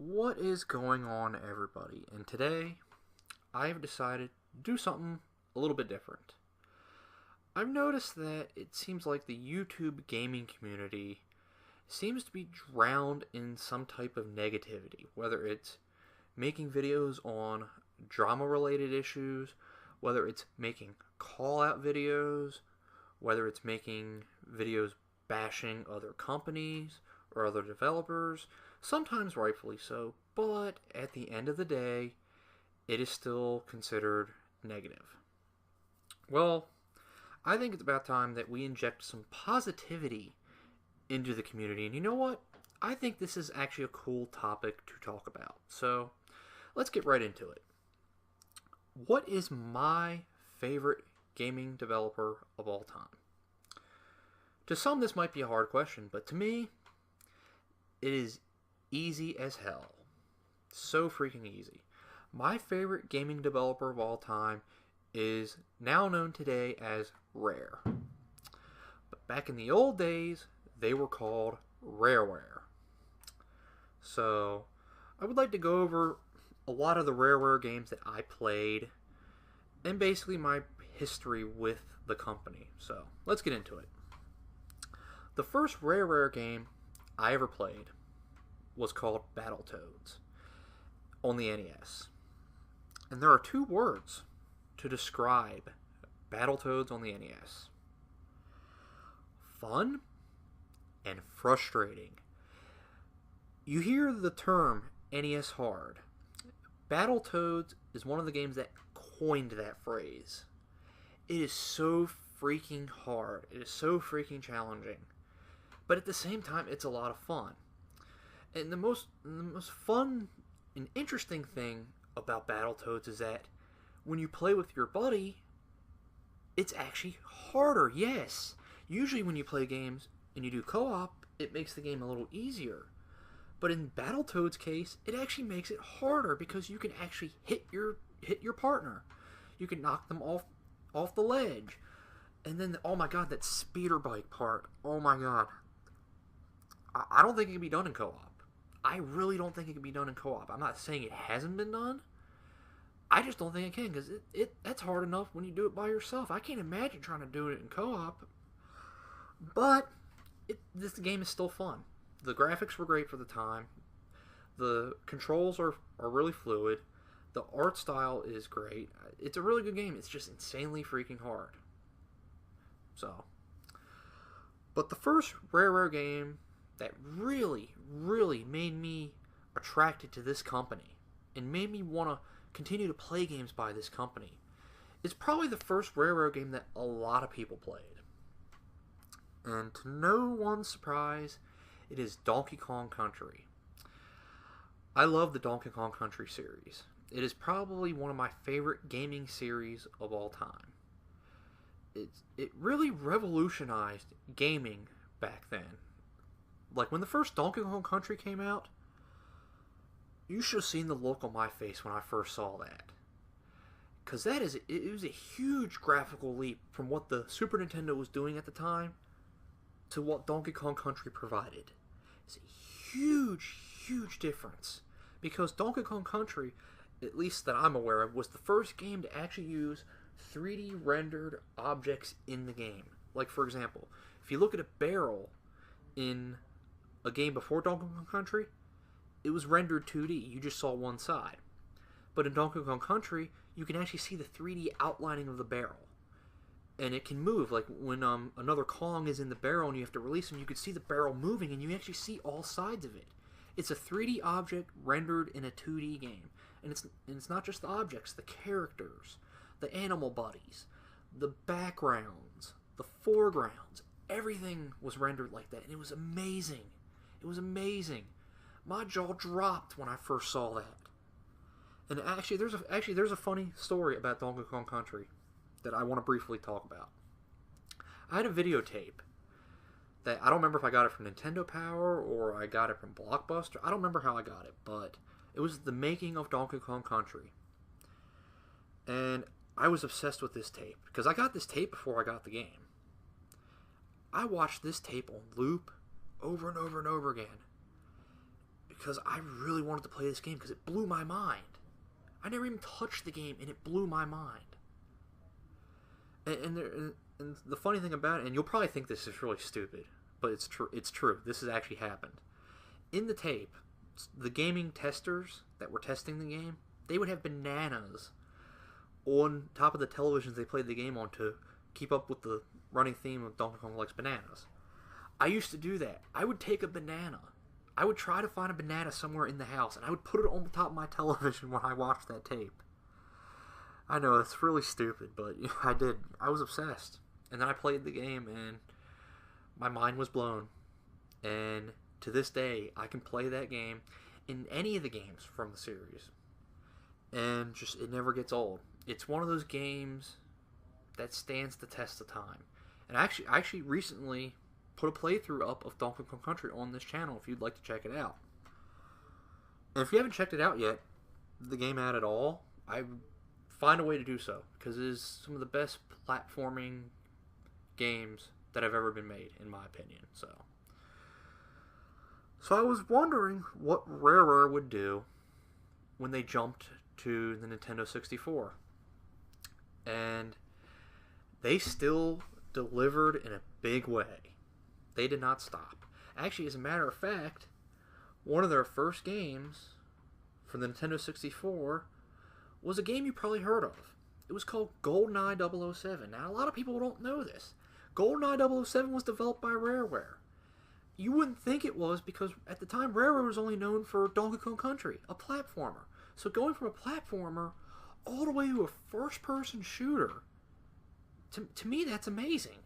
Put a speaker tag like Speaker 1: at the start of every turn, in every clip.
Speaker 1: What is going on, everybody? And today, I've decided to do something a little bit different. I've noticed that it seems like the YouTube gaming community seems to be drowned in some type of negativity, whether it's making videos on drama-related issues, whether it's making call-out videos, whether it's making videos bashing other companies or other developers, sometimes rightfully so, but at the end of the day, it is still considered negative. Well, I think it's about time that we inject some positivity into the community, and you know what? I think this is actually a cool topic to talk about. So, let's get right into it. What is my favorite gaming developer of all time? To some, this might be a hard question, but to me, it is easy as hell. So freaking easy. My favorite gaming developer of all time is now known today as Rare. But back in the old days, they were called Rareware. So, I would like to go over a lot of the Rareware games that I played and basically my history with the company. So, let's get into it. The first Rareware game I ever played was called Battletoads on the NES. And there are two words to describe Battletoads on the NES. Fun and frustrating. You hear the term NES hard. Battletoads is one of the games that coined that phrase. It is so freaking hard. It is so freaking challenging. But at the same time, it's a lot of fun. And the most fun and interesting thing about Battletoads is that when you play with your buddy, it's actually harder, yes. Usually when you play games and you do co-op, it makes the game a little easier. But in Battletoads' case, it actually makes it harder because you can actually hit your partner. You can knock them off the ledge. And then, oh my god, that speeder bike part. Oh my god. I don't think it can be done in co-op. I really don't think it can be done in co-op. I'm not saying it hasn't been done. I just don't think it can because that's hard enough when you do it by yourself. I can't imagine trying to do it in co-op. But this game is still fun. The graphics were great for the time. The controls are really fluid. The art style is great. It's a really good game. It's just insanely freaking hard. So, but the first Rare game that really, really made me attracted to this company and made me want to continue to play games by this company is probably the first Rare game that a lot of people played. And to no one's surprise, it is Donkey Kong Country. I love the Donkey Kong Country series. It is probably one of my favorite gaming series of all time. It really revolutionized gaming back then. Like, when the first Donkey Kong Country came out, you should have seen the look on my face when I first saw that. Because it was a huge graphical leap from what the Super Nintendo was doing at the time to what Donkey Kong Country provided. It's a huge, huge difference. Because Donkey Kong Country, at least that I'm aware of, was the first game to actually use 3D rendered objects in the game. Like, for example, if you look at a barrel in a game before Donkey Kong Country, it was rendered 2D. You just saw one side. But in Donkey Kong Country, you can actually see the 3D outlining of the barrel. And it can move. Like when another Kong is in the barrel and you have to release him, you can see the barrel moving and you actually see all sides of it. It's a 3D object rendered in a 2D game. And it's not just the objects, the characters, the animal bodies, the backgrounds, the foregrounds. Everything was rendered like that. And it was amazing. It was amazing. My jaw dropped when I first saw that. And there's a funny story about Donkey Kong Country that I want to briefly talk about. I had a videotape that I don't remember if I got it from Nintendo Power or I got it from Blockbuster. I don't remember how I got it, but it was the making of Donkey Kong Country. And I was obsessed with this tape because I got this tape before I got the game. I watched this tape on loop over and over and over again because I really wanted to play this game because it blew my mind. I never even touched the game, and it blew my mind. And the funny thing about it, and you'll probably think this is really stupid, but it's true. It's true. This has actually happened. In the tape, the gaming testers that were testing the game, they would have bananas on top of the televisions they played the game on to keep up with the running theme of Donkey Kong Likes Bananas. I used to do that. I would take a banana. I would try to find a banana somewhere in the house, and I would put it on the top of my television when I watched that tape. I know, it's really stupid, but I did. I was obsessed. And then I played the game, and my mind was blown. And to this day, I can play that game in any of the games from the series. And just, it never gets old. It's one of those games that stands the test of time. And I actually recently put a playthrough up of Donkey Kong Country on this channel if you'd like to check it out. And if you haven't checked it out yet, the game at all, I find a way to do so, because it is some of the best platforming games that have ever been made, in my opinion. So I was wondering what Rare would do when they jumped to the Nintendo 64. And they still delivered in a big way. They did not stop. Actually, as a matter of fact, one of their first games for the Nintendo 64 was a game you probably heard of. It was called GoldenEye 007. Now, a lot of people don't know this. GoldenEye 007 was developed by Rareware. You wouldn't think it was, because at the time, Rareware was only known for Donkey Kong Country, a platformer. So going from a platformer all the way to a first-person shooter, to me, that's amazing.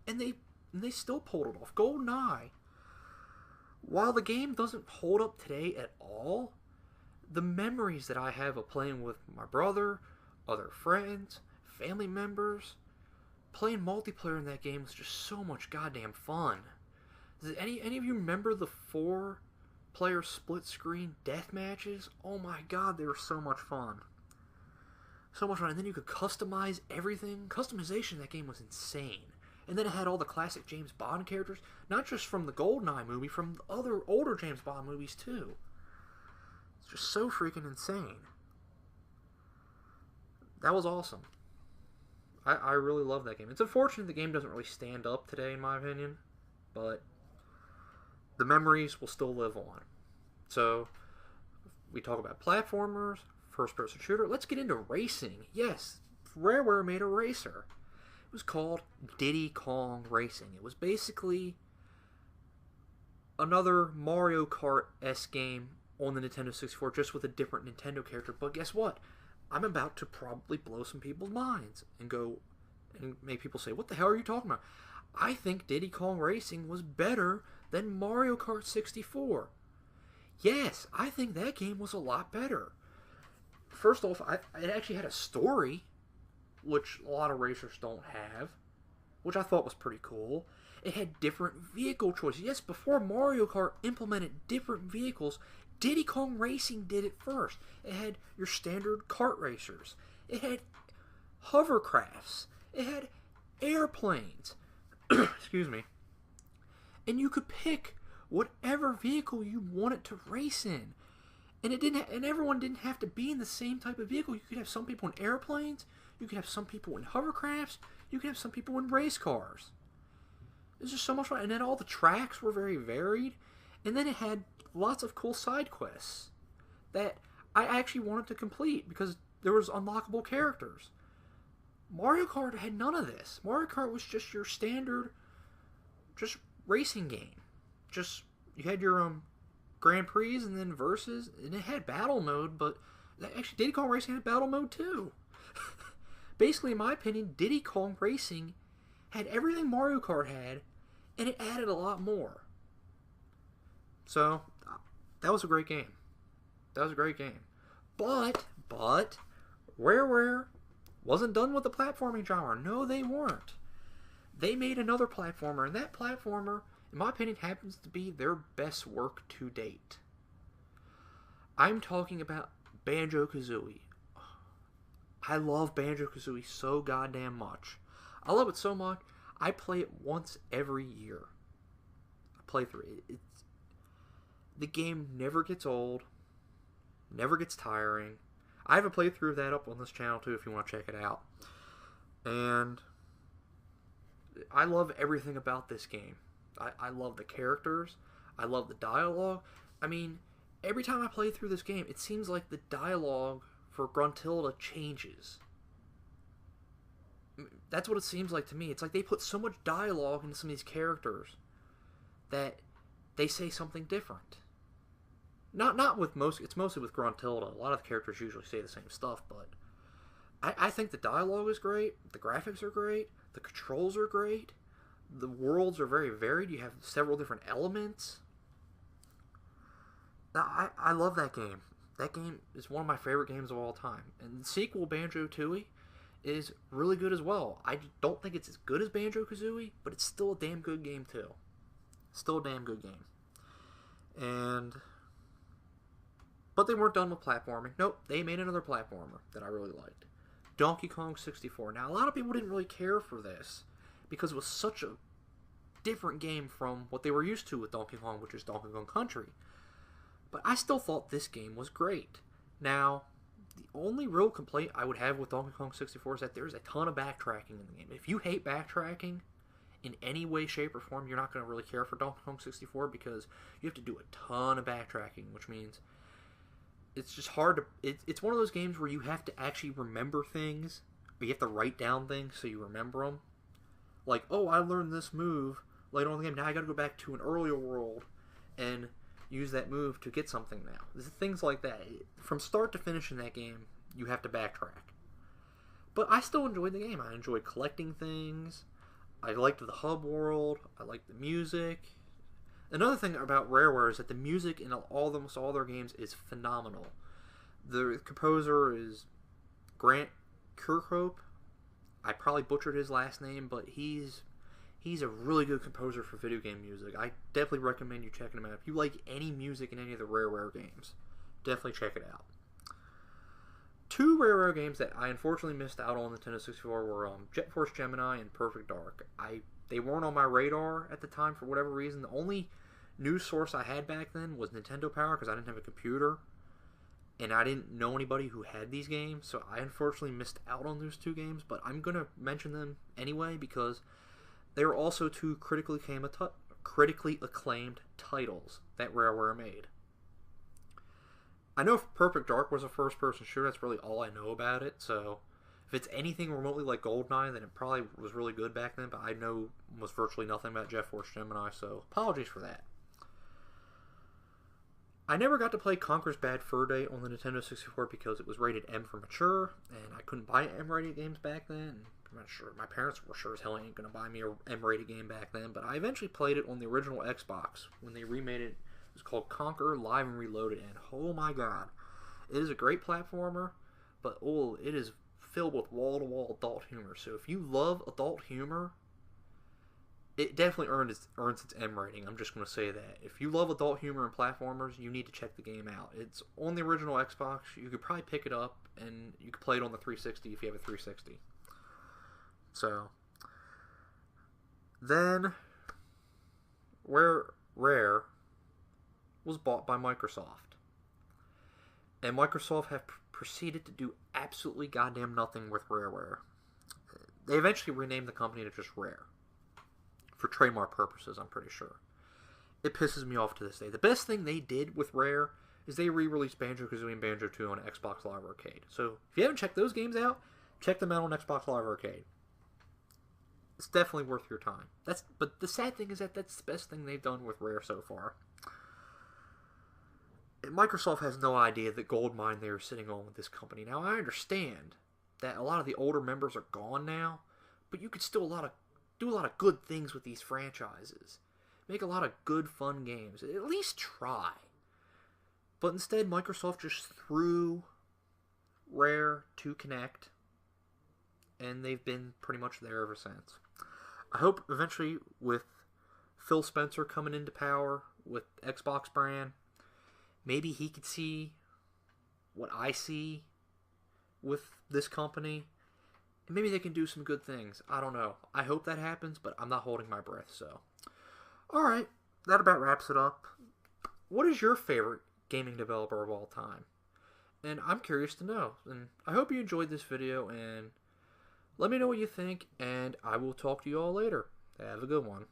Speaker 1: And they still pulled it off. GoldenEye, while the game doesn't hold up today at all, the memories that I have of playing with my brother, other friends, family members, playing multiplayer in that game was just so much goddamn fun. Does any of you remember the 4-player split-screen death matches? Oh my god, they were so much fun. So much fun. And then you could customize everything. Customization in that game was insane. And then it had all the classic James Bond characters, not just from the GoldenEye movie, from other older James Bond movies too. It's just so freaking insane. That was awesome. I really love that game. It's unfortunate the game doesn't really stand up today, in my opinion, but the memories will still live on. So, we talk about platformers, first-person shooter. Let's get into racing. Yes, Rareware made a racer. It was called Diddy Kong Racing. It was basically another Mario Kart-esque game on the Nintendo 64, just with a different Nintendo character. But guess what? I'm about to probably blow some people's minds and make people say, what the hell are you talking about? I think Diddy Kong Racing was better than Mario Kart 64. Yes, I think that game was a lot better. First off, it actually had a story, which a lot of racers don't have, which I thought was pretty cool. It had different vehicle choices. Yes, before Mario Kart implemented different vehicles, Diddy Kong Racing did it first. It had your standard kart racers. It had hovercrafts. It had airplanes. Excuse me. And you could pick whatever vehicle you wanted to race in. And and everyone didn't have to be in the same type of vehicle. You could have some people in airplanes. You could have some people in hovercrafts. You could have some people in race cars. It was just so much fun. And then all the tracks were very varied. And then it had lots of cool side quests that I actually wanted to complete because there was unlockable characters. Mario Kart had none of this. Mario Kart was just your standard, just racing game. Just, you had your Grand Prix and then Versus, and it had battle mode, but actually Diddy Kong Racing had battle mode too. Basically, in my opinion, Diddy Kong Racing had everything Mario Kart had, and it added a lot more. So, that was a great game. That was a great game. But, Rareware wasn't done with the platforming genre. No, they weren't. They made another platformer, and that platformer, in my opinion, happens to be their best work to date. I'm talking about Banjo-Kazooie. I love Banjo-Kazooie so goddamn much. I love it so much, I play it once every year. I play through it. The game never gets old, never gets tiring. I have a playthrough of that up on this channel too if you want to check it out. And I love everything about this game. I love the characters. I love the dialogue. I mean, every time I play through this game, it seems like the dialogue for Gruntilda changes. That's what it seems like to me. It's like they put so much dialogue into some of these characters that they say something different. Not with most. It's mostly with Gruntilda. A lot of the characters usually say the same stuff, but I think the dialogue is great. The graphics are great. The controls are great. The worlds are very varied. You have several different elements. I love that game. That game is one of my favorite games of all time. And the sequel, Banjo-Tooie, is really good as well. I don't think it's as good as Banjo-Kazooie, but it's still a damn good game too. Still a damn good game. But they weren't done with platforming. Nope, they made another platformer that I really liked. Donkey Kong 64. Now, a lot of people didn't really care for this because it was such a different game from what they were used to with Donkey Kong, which is Donkey Kong Country. But I still thought this game was great. Now, the only real complaint I would have with Donkey Kong 64 is that there's a ton of backtracking in the game. If you hate backtracking in any way, shape, or form, you're not going to really care for Donkey Kong 64 because you have to do a ton of backtracking, which means it's just hard to... It's one of those games where you have to actually remember things, or you have to write down things so you remember them. Like, oh, I learned this move later on in the game. Now I got to go back to an earlier world and use that move to get something now. There's things like that. From start to finish in that game, you have to backtrack. But I still enjoyed the game. I enjoyed collecting things. I liked the hub world. I liked the music. Another thing about Rareware is that the music in almost all their games is phenomenal. The composer is Grant Kirkhope. I probably butchered his last name, but he's a really good composer for video game music. I definitely recommend you checking him out. If you like any music in any of the Rareware games, definitely check it out. Two Rareware games that I unfortunately missed out on Nintendo 64 were Jet Force Gemini and Perfect Dark. They weren't on my radar at the time for whatever reason. The only news source I had back then was Nintendo Power because I didn't have a computer. And I didn't know anybody who had these games. So I unfortunately missed out on those two games. But I'm going to mention them anyway because they were also two critically acclaimed titles that Rareware made. I know Perfect Dark was a first-person shooter. That's really all I know about it. So if it's anything remotely like GoldenEye, then it probably was really good back then, but I know almost virtually nothing about Jet Force Gemini, so apologies for that. I never got to play Conker's Bad Fur Day on the Nintendo 64 because it was rated M for mature, and I couldn't buy M-rated games back then. I'm not sure. My parents were sure as hell ain't going to buy me a M-rated game back then, but I eventually played it on the original Xbox when they remade it. It was called Conker Live and Reloaded, and oh my god. It is a great platformer, but oh, it is filled with wall-to-wall adult humor. So if you love adult humor, it definitely earns its M rating. I'm just going to say that. If you love adult humor and platformers, you need to check the game out. It's on the original Xbox. You could probably pick it up, and you could play it on the 360 if you have a 360. So, then, Rare was bought by Microsoft. And Microsoft have proceeded to do absolutely goddamn nothing with Rareware. They eventually renamed the company to just Rare. For trademark purposes, I'm pretty sure. It pisses me off to this day. The best thing they did with Rare is they re-released Banjo-Kazooie and Banjo-2 on Xbox Live Arcade. So, if you haven't checked those games out, check them out on Xbox Live Arcade. It's definitely worth your time. But the sad thing is that that's the best thing they've done with Rare so far. Microsoft has no idea that gold mine they are sitting on with this company. Now, I understand that a lot of the older members are gone now, but you could still do a lot of good things with these franchises. Make a lot of good, fun games. At least try. But instead, Microsoft just threw Rare to Kinect, and they've been pretty much there ever since. I hope eventually, with Phil Spencer coming into power with Xbox brand, maybe he could see what I see with this company, and maybe they can do some good things. I don't know. I hope that happens, but I'm not holding my breath, so. Alright, that about wraps it up. what is your favorite gaming developer of all time? And I'm curious to know. And I hope you enjoyed this video, and let me know what you think, and I will talk to you all later. Have a good one.